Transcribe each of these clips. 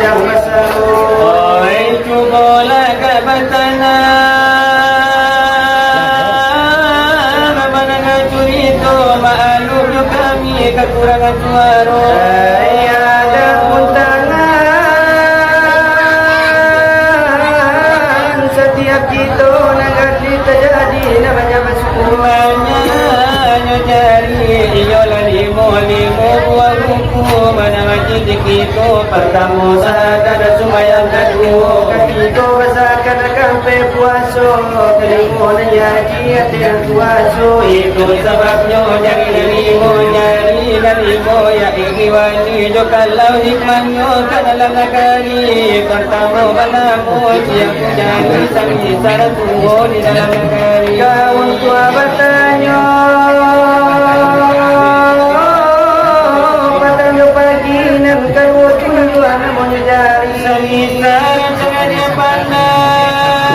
yang masalah. Oi cubola kabatana Mana ngacuri to maalum yo kami kekurangan suara. Ada pun tangan setiap kita negeri terjadi namanya Semuanya nyari iyo limo buah buku mana masjid kita pertama sadar sumayang kedua Ketika rasakan kampe puasa terima nyaji ada puasa. itu sebabnya nyari limo ya ikhwani jo kalau hikmahnya ke dalam negeri pertama balamu siap jadi sami saratu di dalam negeri Kawan tua bertanya pagi nan kau tuan mau nyari Semisal jangan pandai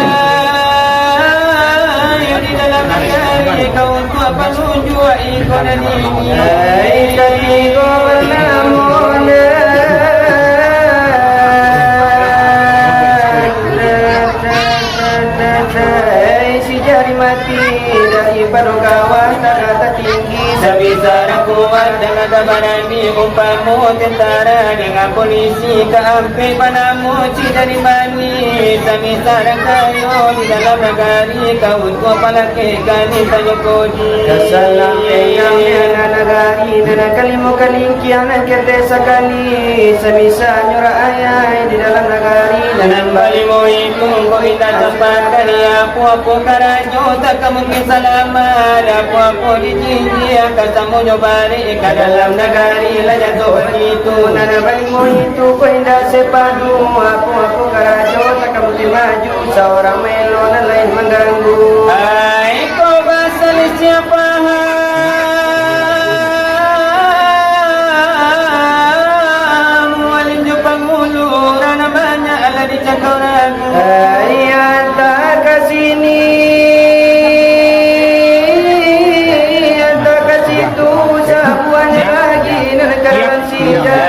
di dalam negeri kau tua penunjuk ikon ini tapi kau bernamun si jari mati dari kawan tak tinggi sebisa kuat dengan berani umpamu tentara dengan polisi keampe panamu dari mani sebisa kayo di dalam negeri kau tua palake kani tanyo koji Salam yang negari dan kalimu kalingkian kete sekali semisa nyura ayah di dalam negari dan balimu itu kau indah tempat kali aku karajo tak mungkin selamat aku dijiji kasamu nyobari ke dalam negari lah jatuh itu nana balimu itu kau indah sepadu aku karajo tak mungkin maju seorang melon lain mengganggu. hai kau basal siapa mualin jepang mulu rana banyak ala di cakaraku Anta kesini, anta kesitu, semuanya lagi negara sida.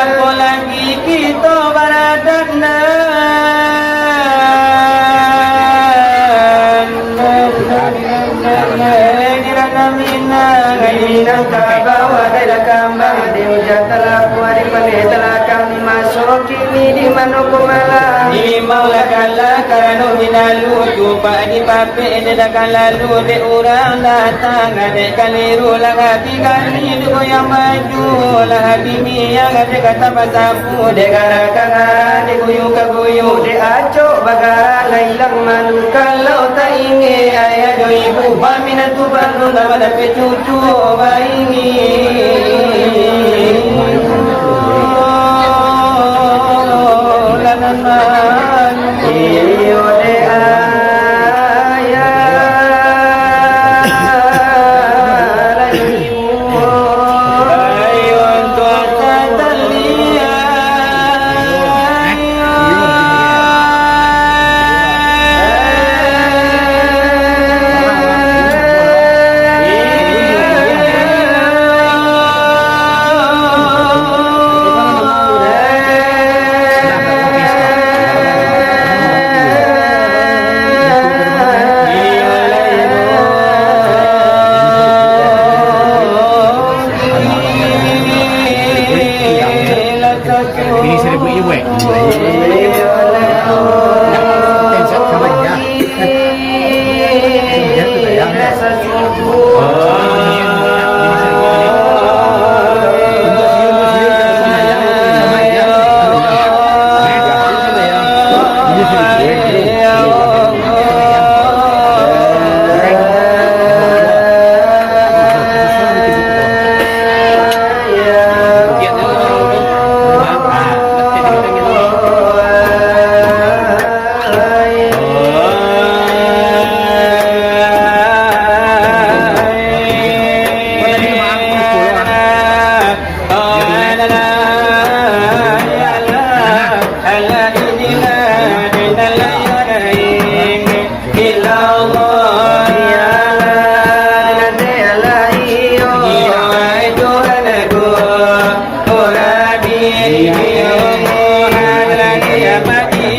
Apa lagi kita baradana Inang kabawa dari kambang, di ujat telah puari pandai telah kami masuk kini di manuk malam. Di maula kala karena minalu Tupak di pape dia dah lalu Dek orang datang Dek kaliru lah hati kali Dek yang maju lah hati yang ada kata pasapu Dek gara-gara, dek guyu-guyu, dek acok bagara hilang malu. Kalau tak ingin ayah do ibu paminat tu bantu dapat dapat cucu bayi. Iyo de ayah lagimu Ayun tua tatalia Ini saya buat ibu.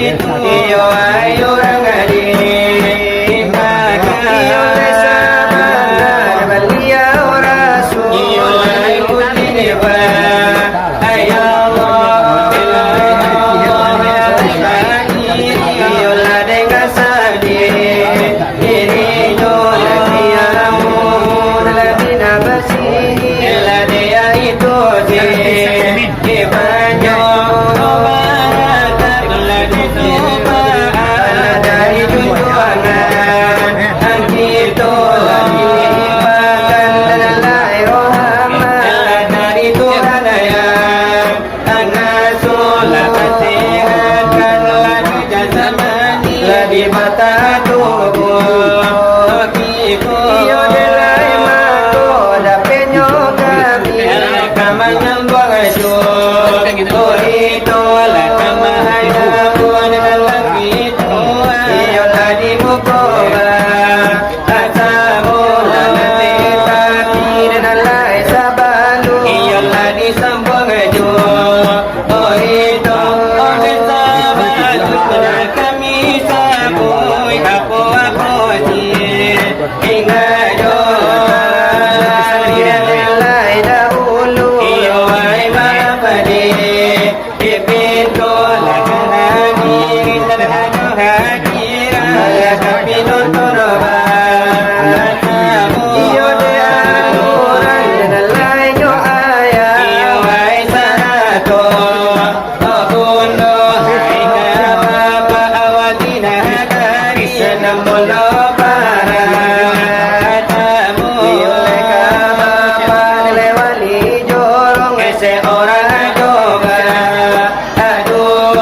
itu iyo ayo rangadi iyo sabar beliau rasul iyo ayo diva ya Allah iyo la dengan sadi ini doa diamu ladina basiri la dia itu di banyo dari tujuan itu lagi makan lalai rohama dari Tuhan yang solat sehatkan lagi jasmani lagi mata tubuh kiku iyo delai mako dapenyo kami kamanyang bangaju itu lah kamahaya pun lagi tua iyo tadi mukoba asamu lalai tapi lalai sabalu iyo tadi sambung aju itu sahabat kami sabui apa ingat lalai dahulu iyo ay mapadi ipinto lakanani talhano hakira kapinotoroba iyo de aluran lalai nyo aya iyo ay sarato abundo ay kapapa awatina hakari sanamulo para tamu iyo leka mapan lewali jorong ese orang coba aduh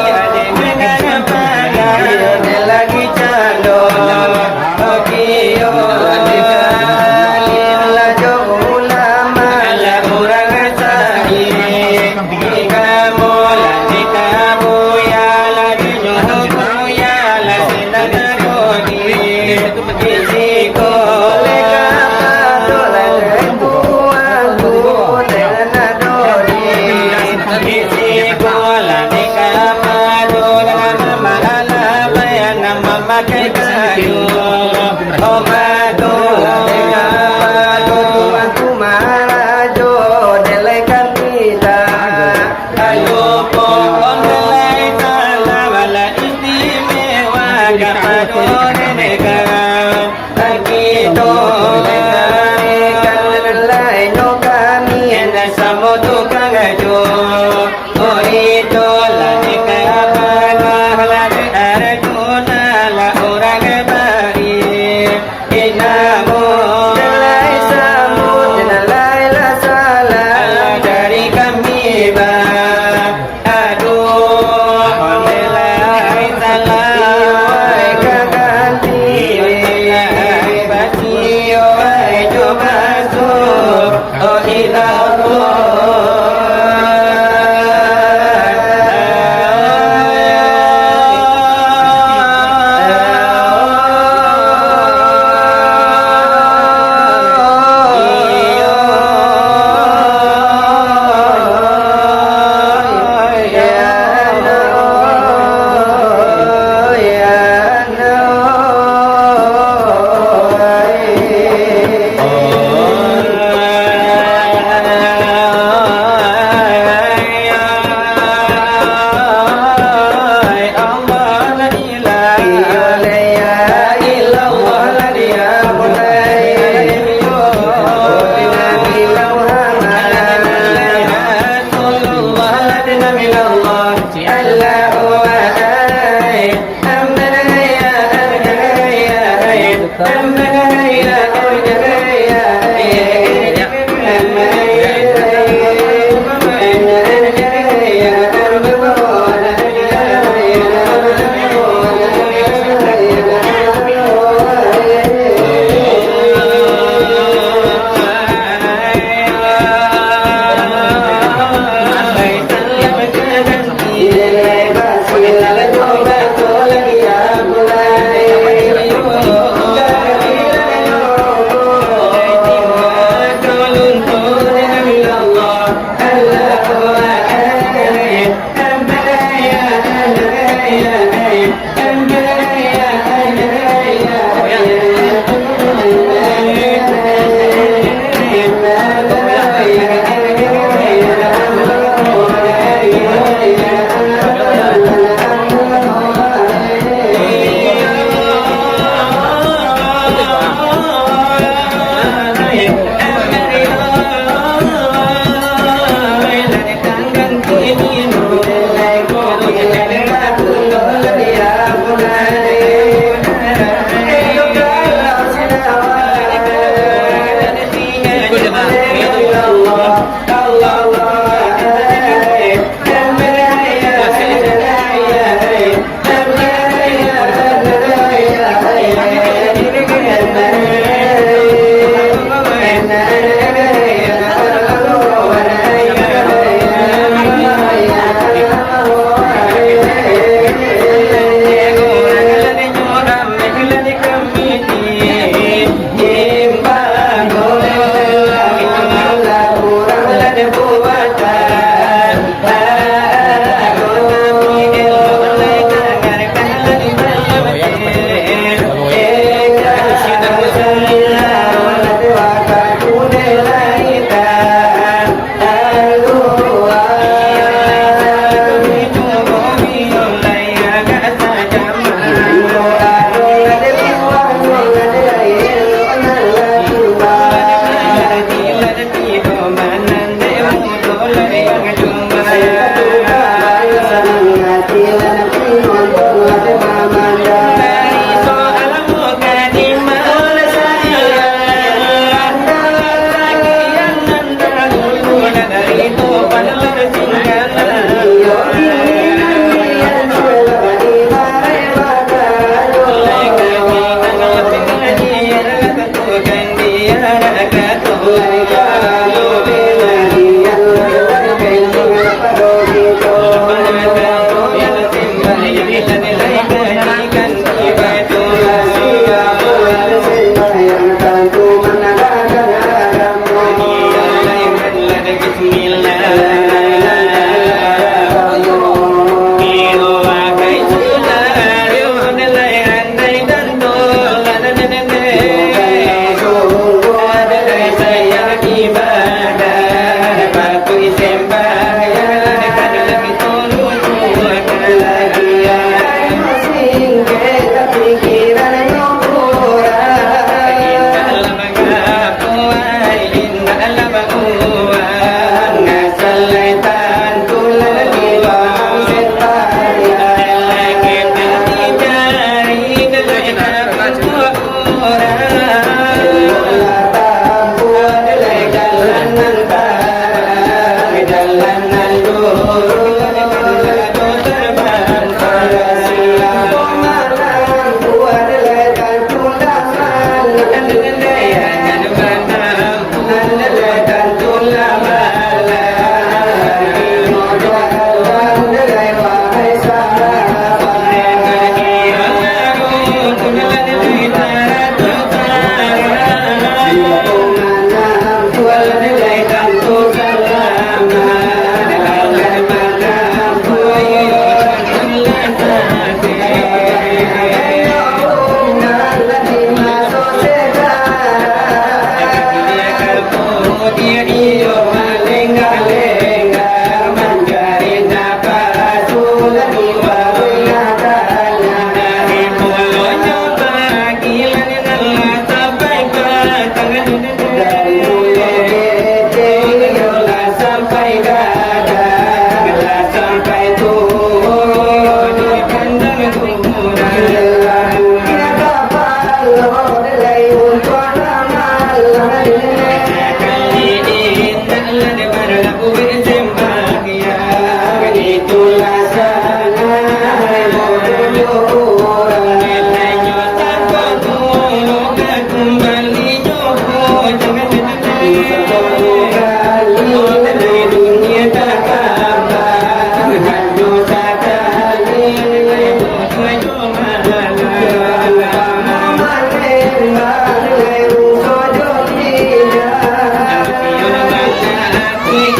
iyo de lagi cando Okio alim la jo ulama ala kurang asari kamu la kamu ya la dinyo ya la sinaga kodi isiko leka madola kuanku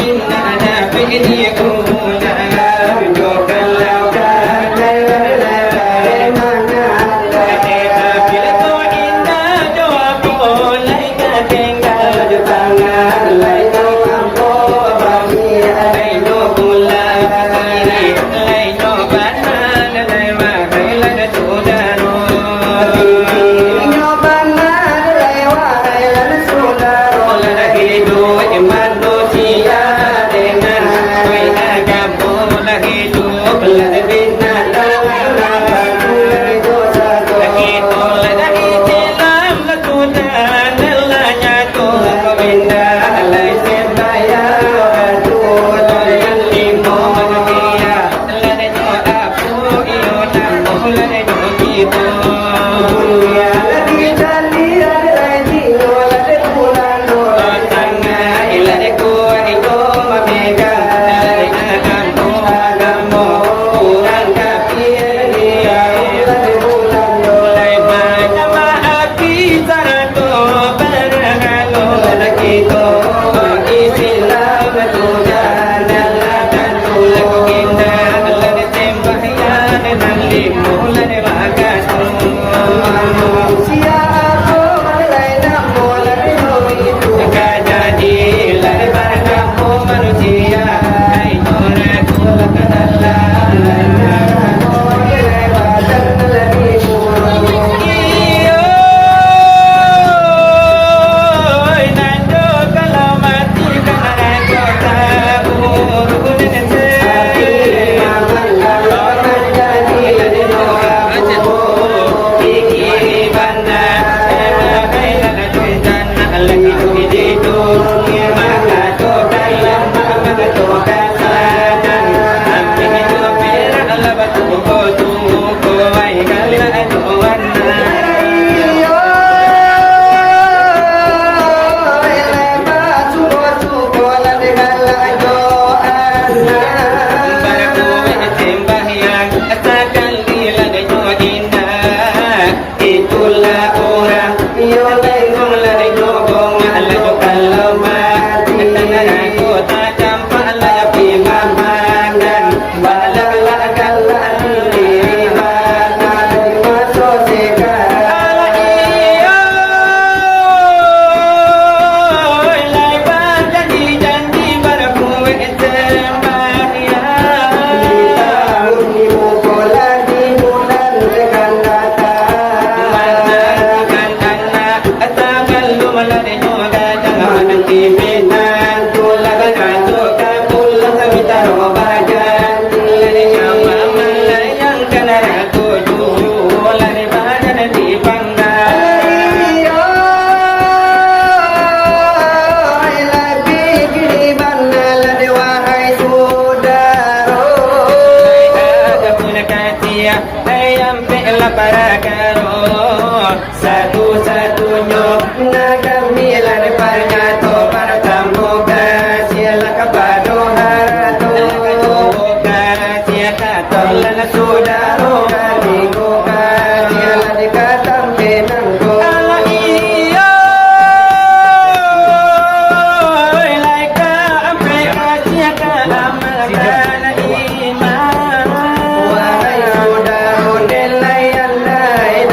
inna ada fi'li kuna arjo kalau kata mana bila tu inna jawab boleh tinggal tangan lain mampu bagi lain pula lain banan lain mahal sudaro manusia dengan wina kamu lagi hidup lagi binatang lagi dosa lagi tolak lagi dalam lakukan nelanya tu benda lagi sembahyang tu yang lima manusia lagi doa aku iyo namu lagi doa kita dunia lagi jadi lagi lagi pulang ilade ko ito mamega ilade kamu agamo kurang kapiriya ilade bulando lema nama api sarato barangalo lakito isilam tujan nalakan tulaku kinda ilade sembahyan nalimu ilade bagasu manusia aku ilade namu ilade itu jadi ilade barangmu manusia hai orang kulak adalah ilade badan lagi iyo nando kalau mati karena kota burunan jadi ilade doa pikir bandar lagi hidup maka to dalam maka to kasadan amping itu perak labatu ko tu ko ai kala tu warna yo eleba suko la de kala do anna baraku sembahyang asakan lila de joina itulah orang yo lain la de jogong kalau mati aku tak campak lah pimamangan balak galak diri mana masuk sekarang iyo lai janji janji baraku sembahyang di tahun ibu pola di bulan akan datang mana bukan anak asalkan lu malah nanti benar tulah kacau kabul sabita robajan lari sama melayang kena aku juru lari badan di panggang lagi kiriban lari wahai saudara ada punya kacia ayam pelah para karo satu-satunya nagami lari parnyato para tamu kasialah kepada harato kasialah tolana saudara kaliku kasialah dikatam benangku ala iyo laika ampe kasiakan amalkan iman wahai saudara delai andai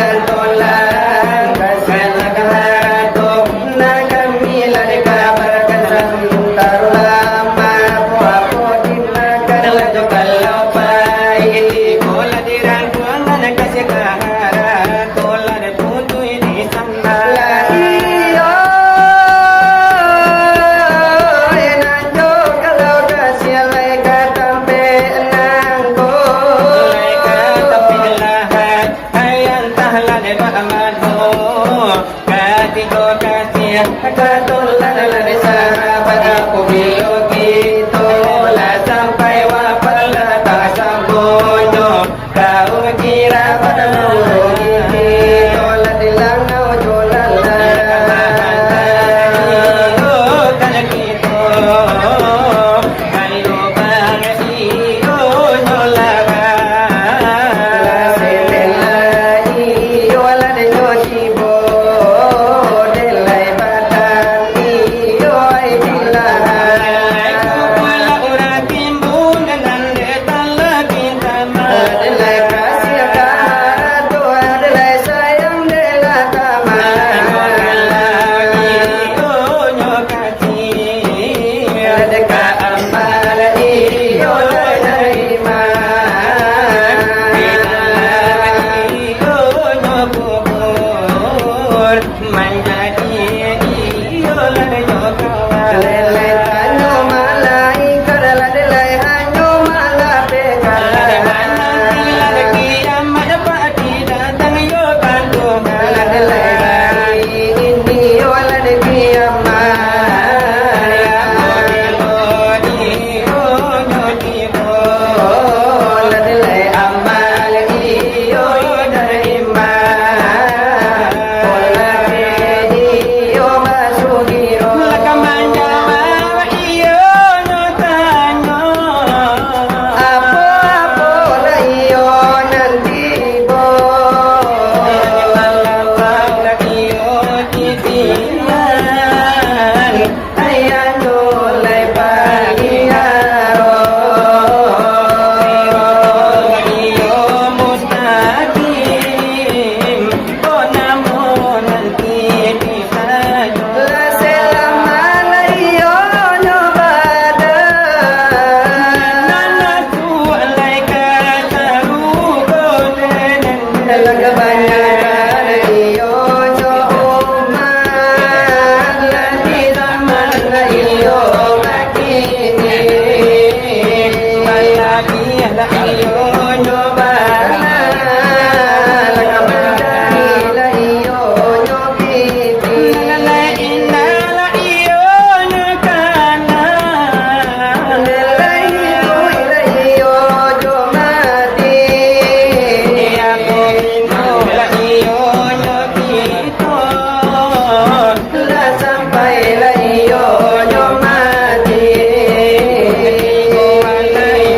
ka amala iyo darima iyo nyobur manjadi iyo lare nyokawa lele hanyo malai karala delai hanyo mala bekala lele kiamat pati datang yo kandung lele ini yo lele kiamat ya lele amal iyo darima iyo masugiro lakamanja iyo nyotanyo apo la iyo nantibo la iyo titian ayano lai pagiyaro iyo mustaqim onamo nanti pisayo la selama la iyo nyobada nanaku alaika tarugo denen lagabanyakan iyo nyoman lagi zaman la iyo makini malaki la iyo nyobana lagabanyakan la iyo nyobiti la inna la iyo nyokana la iyo jomati aku rindu la iyo nyobito la sampai la iyo jomati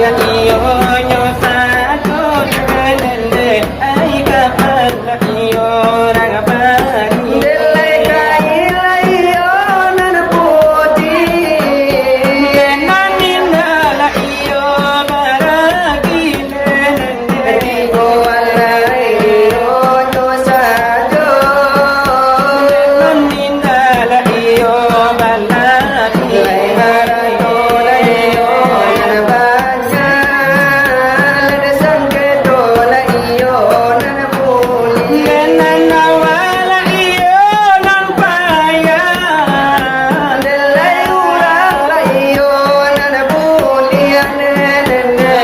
la iyo nyosato denende ai kapan la iyo ragapani delai kai la iyo nanaputi naninda la iyo baragi denende ko la iyo nyosato naninda la iyo baragi harato la iyo nanabaca la sangketo la iyo nanapuli nanawala iyo nampaya delai urang la iyo nanapuli anenene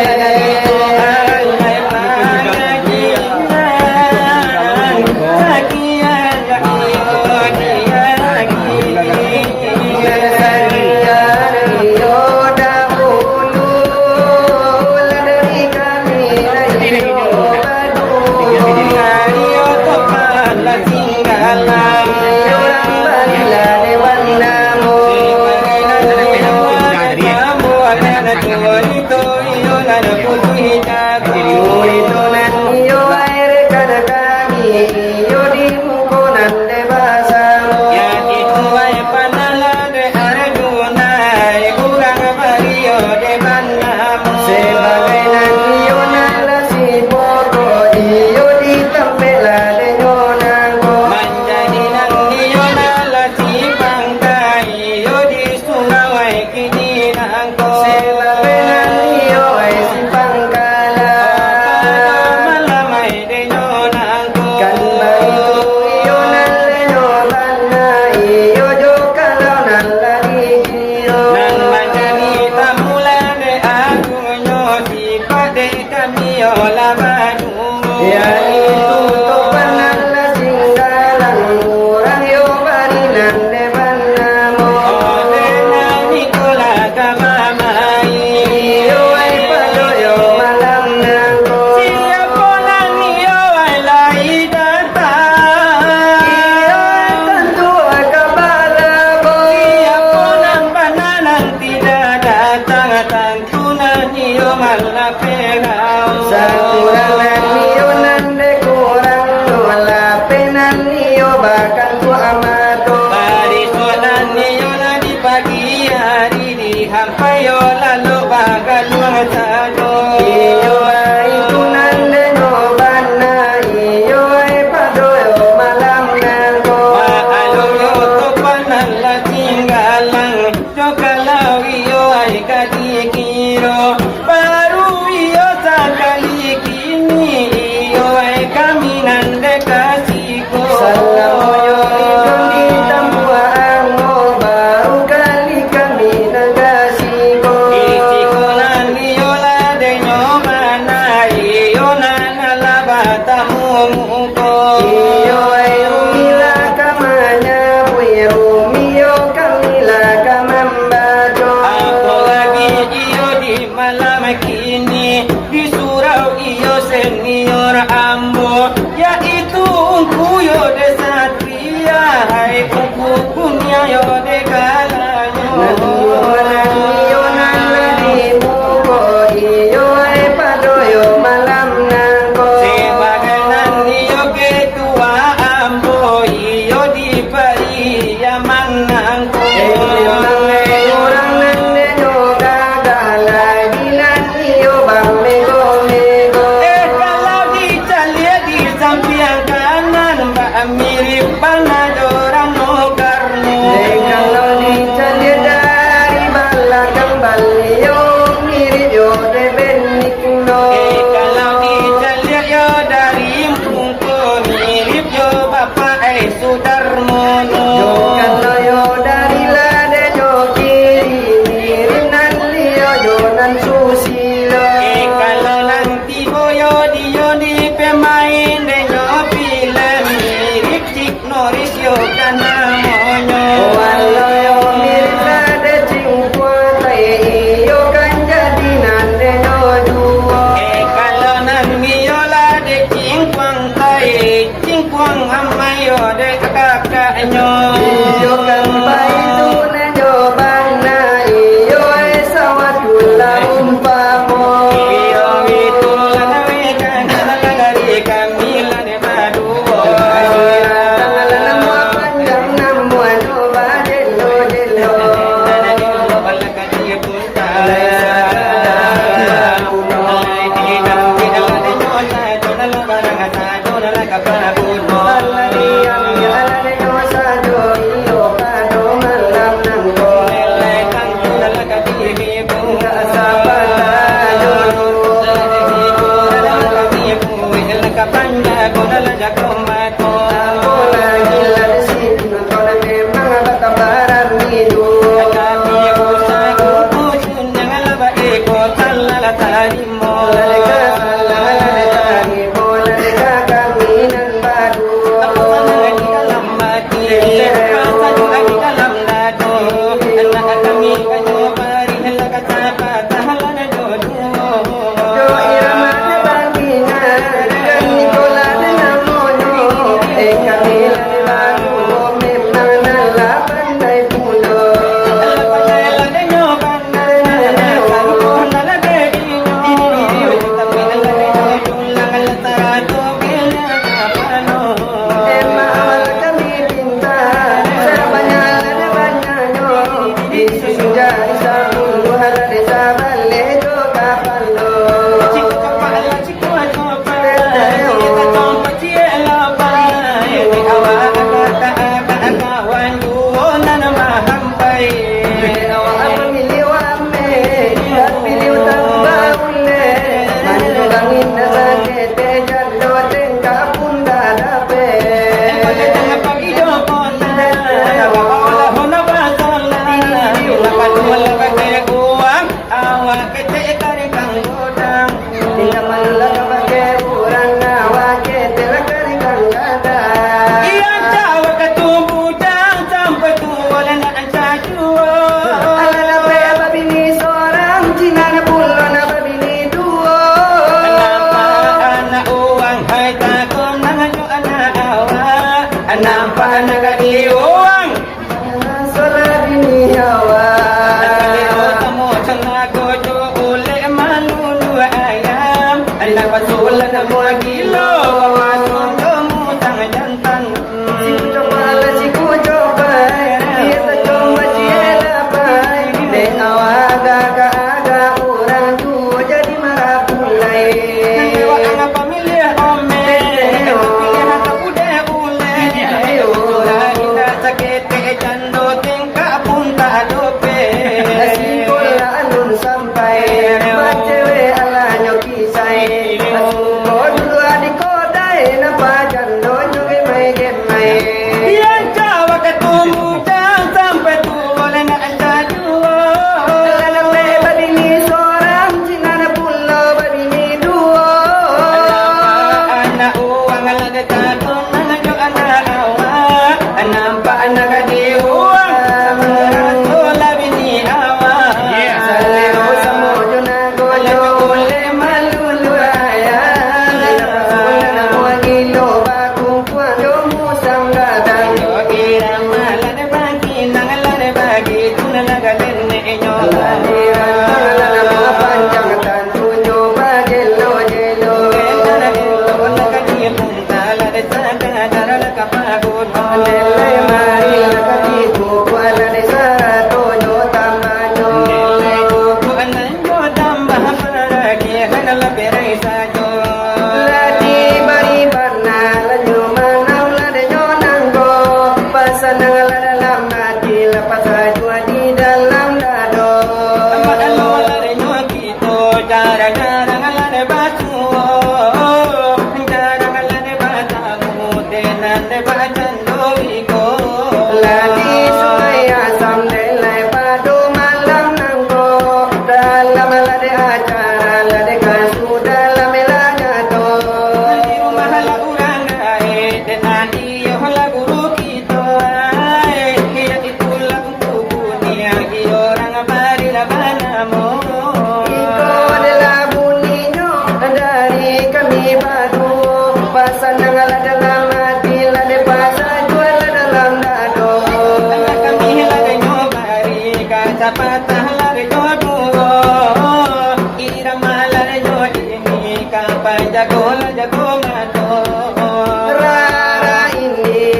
alai pagajinan sakian la iyo sakian iyo dahulu dari kami la iyo badu iyo topan la tinggalan orang bagila dewan namo kamu akan itu iyo nana putih jago itu nan iyo air kada kami iyo di mukonan de basamu ya itu ay panala de arjuna kurang bario de banamu sebagai nan iyo nala si poko iyo di tempela de nyonango manjadi nan iyo nala si pangkai iyo di sungawai kini nangko sebagai nan iyo ay si pangkala malamai de nyonango kan itu iyo nala nyobana iyo jo kalau nala di iyo nan manjadi tamula de aku nyosi pade kami ola badu ya itu topanan la singgalan orang yo barinan de banamo olena nikola kamamai yo ay palo yo malam nangko siapa nani yo ay lai datang iyo ay tentu ay kabalabo siapa nan pananan tidak datang tentu nani yo malapegao sakurangan iyo nande kurang wala penan iyo bakal ku amato parisonan iyo na di pagi hari di hampayo lalu bakal luasado iyo ay tunande no bana iyo ay padoyo malam nangko maalo yo topanan la tinggalan yo kalau iyo katikiro baru iyo sakali kini iyo ay kami nande kasiko Salamoyo ikundi tambua angmo baru kali kami nagasiko. isiko nan iyo lade nyomana iyo nanalabatamu muko Iyo ay umila kamanya buya umiyo kamila kamambajo. ako lagi iyo di malam kini di surau iyo senior ambo yaitu kuyo de satria hai kuku kunya yo de kalanyo Iyo nanadimu ko iyo ay padoyo malam nangko. sebaganan iyo ketua ambo iyo di pariyaman nangko Iyo nanay orang nande yoga galagilan iyo bang mego-mego. kalau dicalia di samping kanan mbak mirip banget orang no karno Kalau dicalir dari belakang beliau mirip Yode Benigno. kalau dicalia yo dari mungko mirip yo bapak Sudarmono Kalau yo dari lade yo kiri mirip Nanlio yo nan Susilo. kalau nanti boyo di pemain denyo film mirip Cik Noris yo kana monyo Walau yo mirip lade cingkwa tay iyo kan jadi nande yo duo. kalau nanti yo la de cingkwang tai cingkwang amayo de kakaknyo Iyo kan bayi tu na yo bana iyo ay sawatula umpamo. iyo itu lanawe kana lagari kami lane baduo Nampak nak diuang Salah bini hawa. Kamu cenah kojo oleh malu dua ayam Anak pasulan semua kilo Masuk kamu tangan jantan Coba lah ciku coba, kita coba ciela pai. De awak agak orang tu jadi marah pulai. Dewa anak pemilih ome Pilih anak udah ule Orang kita sakit jando tingkah pun tak dope Nasi kola alun dalam lade acara lade kasu dalam melanya to di rumah lagu ranggai dengan iyo lagu kita ia itulah untuk dunia orang bari labanamu Iko adalah bunyinya dari kami batu pasan dengan dalam hati lade pasan jual dalam dado kami lagi nyobari kaca patah lagi jodoh irama lagi ini kapan jago mato Ra ini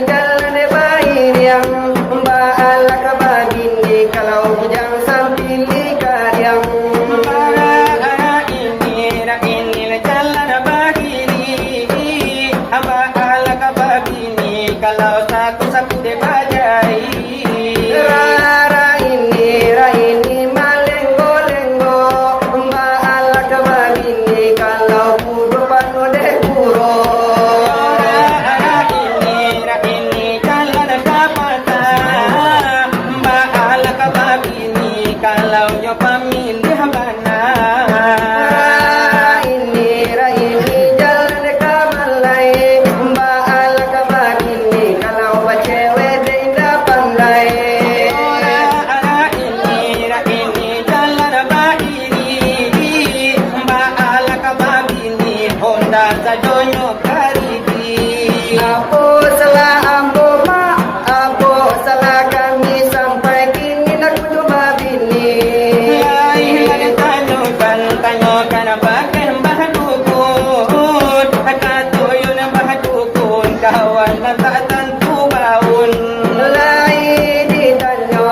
jalan baik yang mbak ala kabagini kalau bujang sambil kadiang ini jalan bagini hamba ala kabagini kalau saku de bajai Ra ini malenggo mbak ala kabagini kalau puro pano de puro ini jalan kapata mbak ala kabagini kalau nyo pamilih habana Ra ini jalan kamalai mbak ala kabagini kalau bacewe de indah pandai ini jalan bagini mbak ala kabagini honda sadonyo karidi Apa salah ambo mak, apa salah kami sampai kini nak coba bini. Tanyokan bakal mbah dukun katoyon mbah dukun kawan na tak tentu baun Mulai ditanyo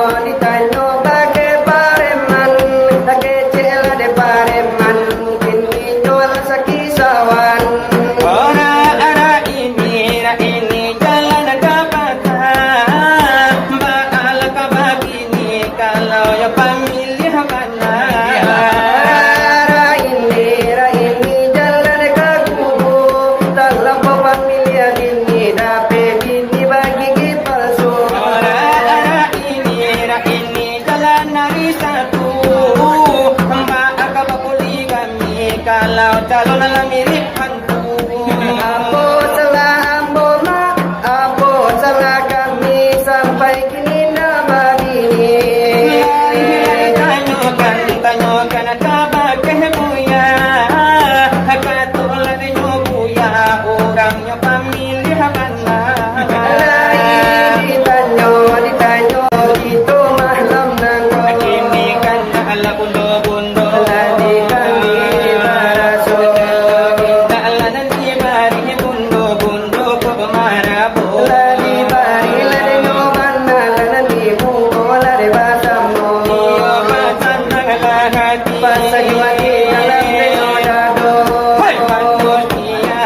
bagai pareman, bagai cela de pareman, mungkin minol sakisawan. ora ini jalan kapata bakal kabagini kalau ya pamilih mana Ra ini jalan kagubu, terlampau pamilya bini, dapat bini bagi palsu. ini jalan hari satu mbak akab poligami kalau calon ala mirip hantu Apa salah ambo mak, apa salah kami sampai kini nama bini. tanyokan kabag buya katulan nyo buya orang nyo pamilih mana Ditanyo, gitu mahlam nangko. kini kan ala bundo Lagi kami marasok. Dalanan di bari bundo ko marabo Lagi bari lade nyoman nalanan di buko lade basamo. Pasan nagalahati Pasagi mati alam reno dado. Hoy manusia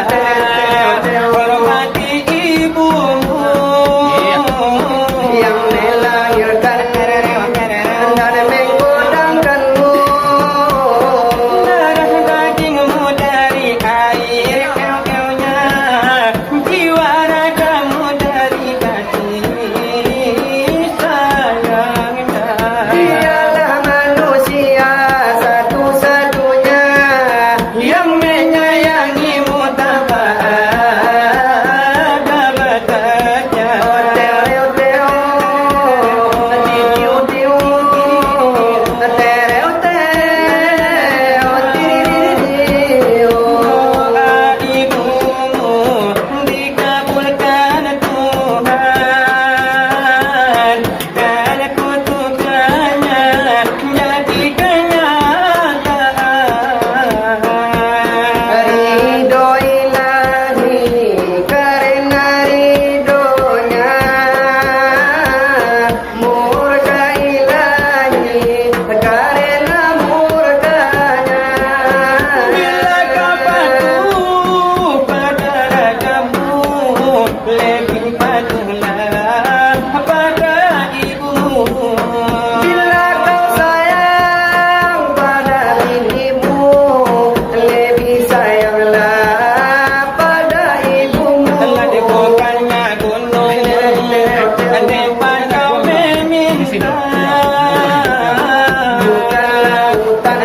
hormati ibumu Yang melahirkan dan menggodangkanmu. Darah dagingmu dari air keu-keunya jiwa ragamu dari kasih sayangnya Dialah manusia satu-satunya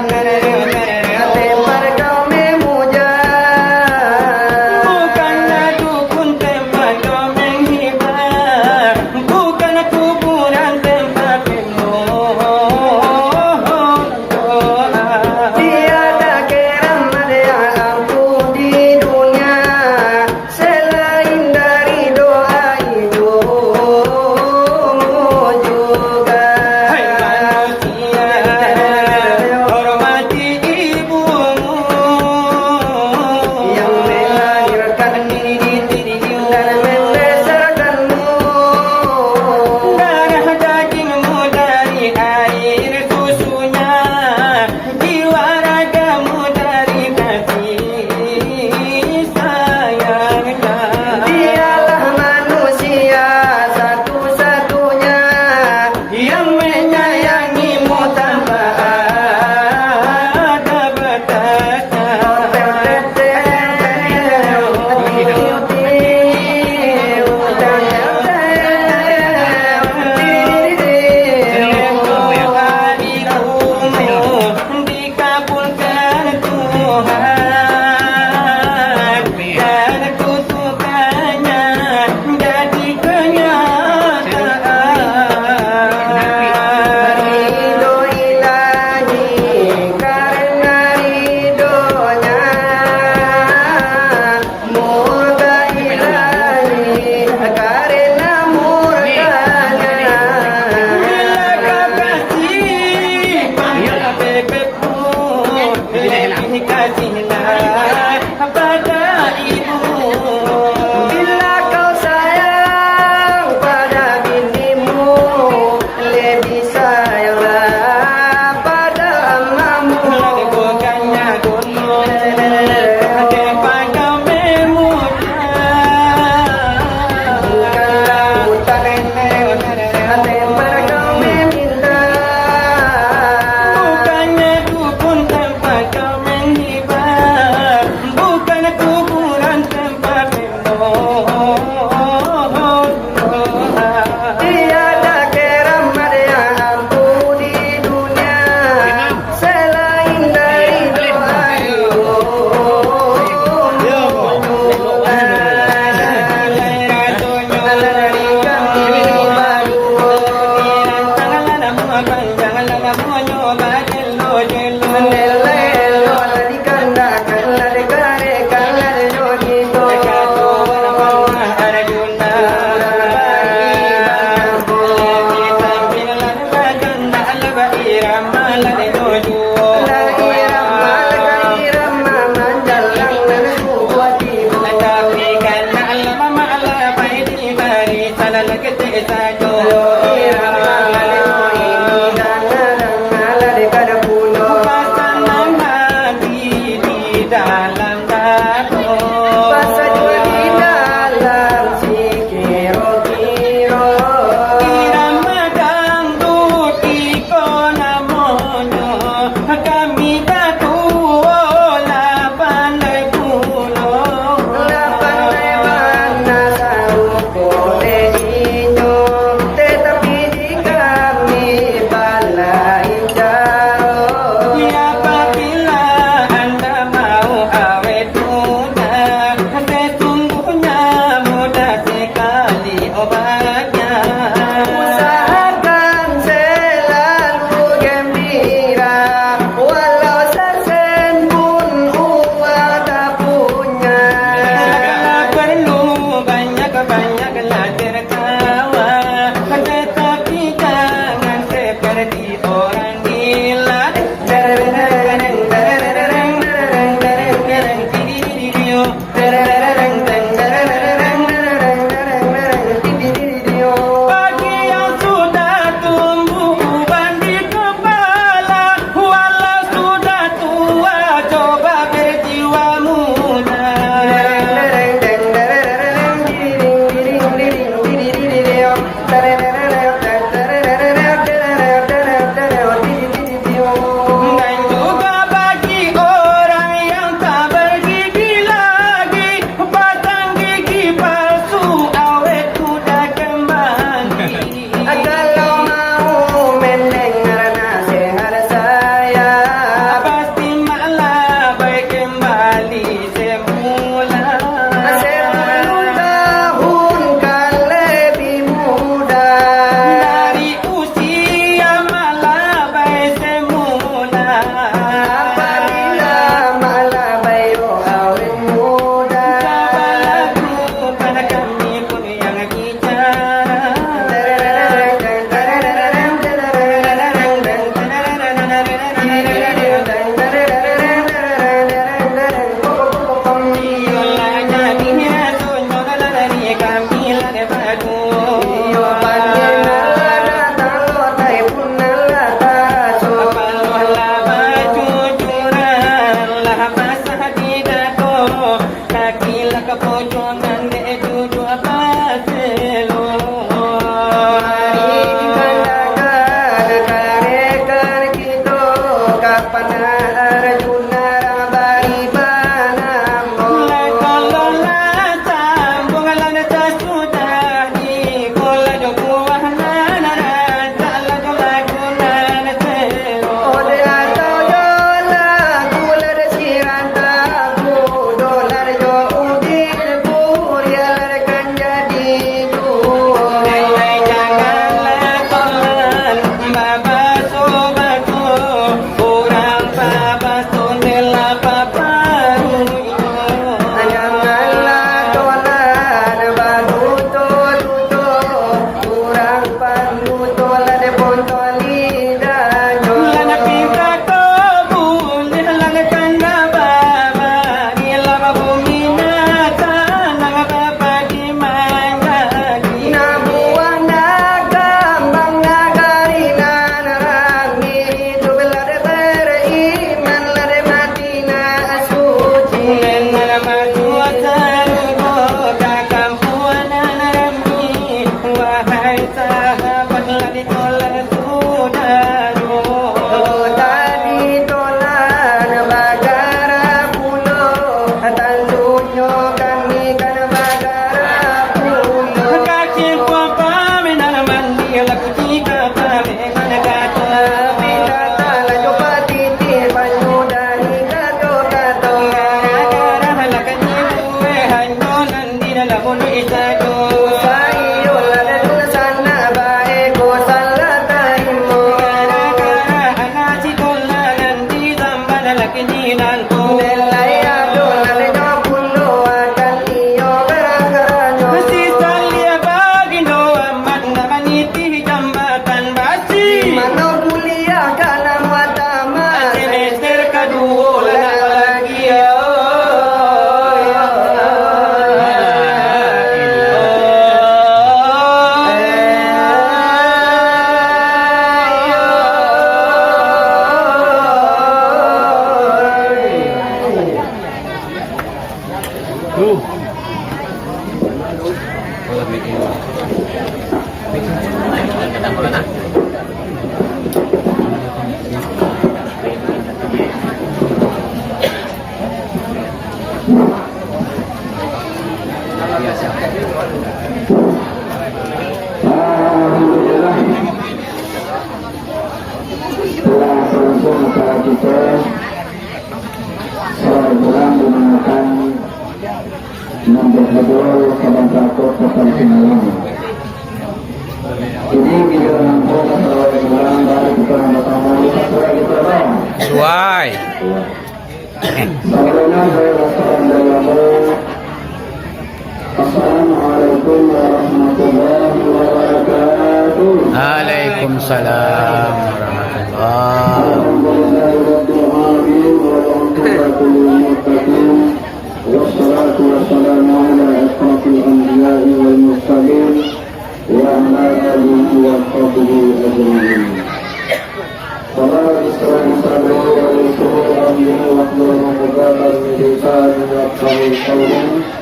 Hati mereka memuja Bukanlah dukun tempat kau menghibah, bukanlah kuburan tempat berdoa. Tiada keramat yang ampuh di dunia selain dari doa ibumu juga. Hai manusia, hormati ibumu Yang melahirkan dan membesarkanmu. darah dagingmu dari air susunya, jiwa ragamu dari kasih sayangnya. Dialah manusia satu-satunya Yang menyayangimu tanpa ada batasnya. Dikabulkan Tuhan dan kutukannya jadi kenyataan. Ridho ilahi karena ridhonya, murka ilahi karena murkanya. Bila kau kasih pada bebekmu, lebih kasihlah pada ibu. Bila kau sayang pada binimu, lebih sayanglah pada amamu. Bukannya gunung kepada memuja. Bukanlah hutan hati mereka meminta. Bukannya dukun tempat kau menghibah, bukan kuburan tempat berdoa. Tiada keramat yang ampuh di dunia selain dari doa Irama Alhamdulillah telah selesai acara kita selama bulan menggunakan memberhadul pada satu kepentingan ini kita langsung selama bulan dari kita bertemu satu lagi terbang Suai. sebelumnya saya rasakan dalam Assalamualaikum warahmatullahi wabarakatuh. Waalaikumsalam warahmatullahi. Alhamdulillahirabbil alamin wal muttaqin wassalatu wassalamu ala asyrafil anbiya'i wal mursalin wa ala alihi wa sahbihi ajma'in. Salam Israel sadri wa lillahi wa hlul 'uqdatam min lisani yafqahu qawli.